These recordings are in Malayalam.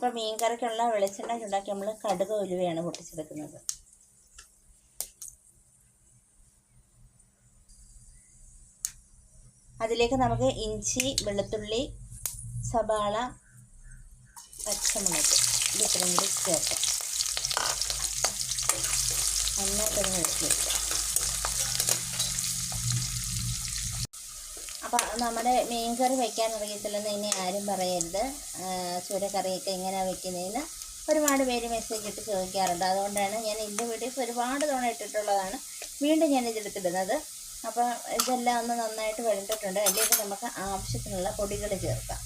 അപ്പോൾ മീൻ കറിക്കുള്ള വെളിച്ചെണ്ണ ചൂടാക്കി നമ്മൾ കടുക് ഉലുവയാണ് പൊട്ടിച്ചെടുക്കുന്നത്. അതിലേക്ക് നമുക്ക് ഇഞ്ചി, വെളുത്തുള്ളി, സവാള, പച്ചമുളക് ഇത്രയും കൂടി ചേർക്കാം. നന്നായിട്ടൊന്ന് വെച്ച് വയ്ക്കാം. അപ്പോൾ നമ്മുടെ മീൻ കറി വയ്ക്കാൻ അറിയത്തില്ലെന്ന് ഇനി ആരും പറയരുത്. ചൂരക്കറിയൊക്കെ എങ്ങനെയാണ് വയ്ക്കുന്നതെന്ന് ഒരുപാട് പേര് മെസ്സേജ് ഇട്ട് ചോദിക്കാറുണ്ട്. അതുകൊണ്ടാണ് ഞാൻ എൻ്റെ വീഡിയോസ് ഒരുപാട് തവണ ഇട്ടിട്ടുള്ളതാണ്. വീണ്ടും ഞാനിതെടുത്തിടുന്നത്. അപ്പോൾ ഇതെല്ലാം ഒന്ന് നന്നായിട്ട് വഴണ്ടിട്ടുണ്ട്. അതിലേക്ക് നമുക്ക് ആവശ്യത്തിനുള്ള പൊടികൾ ചേർക്കാം.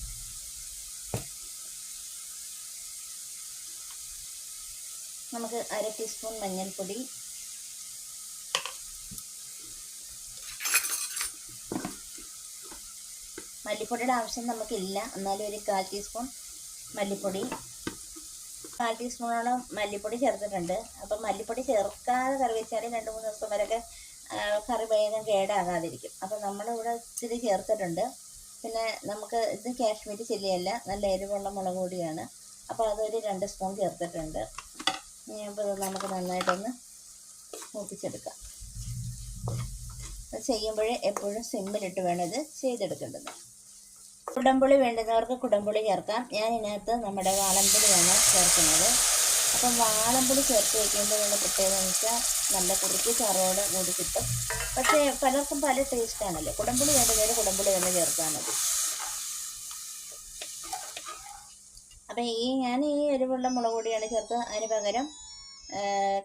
നമുക്ക് 1/2 ടീസ്പൂൺ മഞ്ഞൾപ്പൊടി, മല്ലിപ്പൊടിയുടെ ആവശ്യം നമുക്കില്ല, എന്നാലും ഒരു 1/4 ടീസ്പൂൺ മല്ലിപ്പൊടി, 1/4 ടീസ്പൂണോളം മല്ലിപ്പൊടി ചേർത്തിട്ടുണ്ട്. അപ്പം മല്ലിപ്പൊടി ചേർക്കാതെ കറി വെച്ചാൽ 2-3 ദിവസം വരെയൊക്കെ കറി വേഗം കേടാകാതിരിക്കും. അപ്പം നമ്മളിവിടെ ഇത്തിരി ചേർത്തിട്ടുണ്ട്. പിന്നെ നമുക്ക് ഇത് കാശ്മീരി ചില്ലിയല്ല, നല്ല എരിവുള്ള മുളക് പൊടിയാണ്. അപ്പോൾ അതൊരു 2 സ്പൂൺ ചേർത്തിട്ടുണ്ട്. അപ്പോൾ നമുക്ക് നന്നായിട്ടൊന്ന് മൂപ്പിച്ചെടുക്കാം. ചെയ്യുമ്പോഴേ എപ്പോഴും സിമ്മിലിട്ട് വേണം ഇത് ചെയ്തെടുക്കേണ്ടത്. കുടംപുളി വേണ്ടുന്നവർക്ക് കുടംപുളി ചേർക്കാം. ഞാൻ ഇതിനകത്ത് നമ്മുടെ വാളൻപുളിയാണ് ചേർക്കുന്നത്. അപ്പം വാളൻപുളി ചേർത്ത് വയ്ക്കുമ്പോഴുള്ള പ്രത്യേകത എന്ന് വെച്ചാൽ നല്ല കുറുക്കി ചാറോട് കൂടി കിട്ടും. പക്ഷേ പലർക്കും പല ടേസ്റ്റാണല്ലോ. കുടംപുളി വേണ്ടുന്നവർ കുടംപുളി തന്നെ ചേർത്താൽ മതി. അപ്പം ഞാൻ ഈ എരിവുള്ള മുളക് പൊടിയാണ് ചേർത്തത്. അതിന് പകരം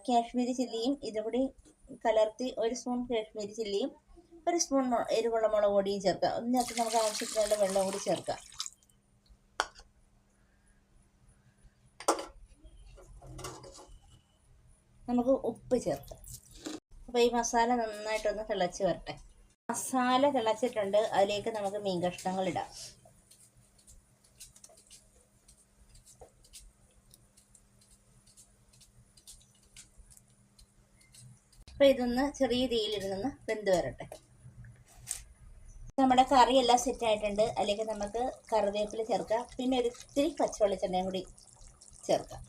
കാശ്മീരി ചില്ലിയും ഇതുകൂടി കലർത്തി 1 സ്പൂൺ കാശ്മീരി ചില്ലിയും 1 സ്പൂൺ എരിവുള്ള മുളക് പൊടിയും ചേർക്കാം. അതിനകത്ത് നമുക്ക് ആവശ്യത്തിനുള്ള വെള്ളം കൂടി ചേർക്കാം. നമുക്ക് ഉപ്പ് ചേർക്കാം. അപ്പോൾ ഈ മസാല നന്നായിട്ടൊന്ന് തിളച്ച് വരട്ടെ. മസാല തിളച്ചിട്ടുണ്ട്. അതിലേക്ക് നമുക്ക് മീൻ കഷ്ണങ്ങൾ ഇടാം. അപ്പോൾ ഇതൊന്ന് ചെറിയ തീയിലിരുന്ന് വെന്ത് വരട്ടെ. നമ്മുടെ കറിയെല്ലാം സെറ്റായിട്ടുണ്ട്. അതിലേക്ക് നമുക്ക് കറിവേപ്പില ചേർക്കാം. പിന്നെ ഒരു ഇത്തിരി പച്ച വെളിച്ചെണ്ണയും കൂടി ചേർക്കാം.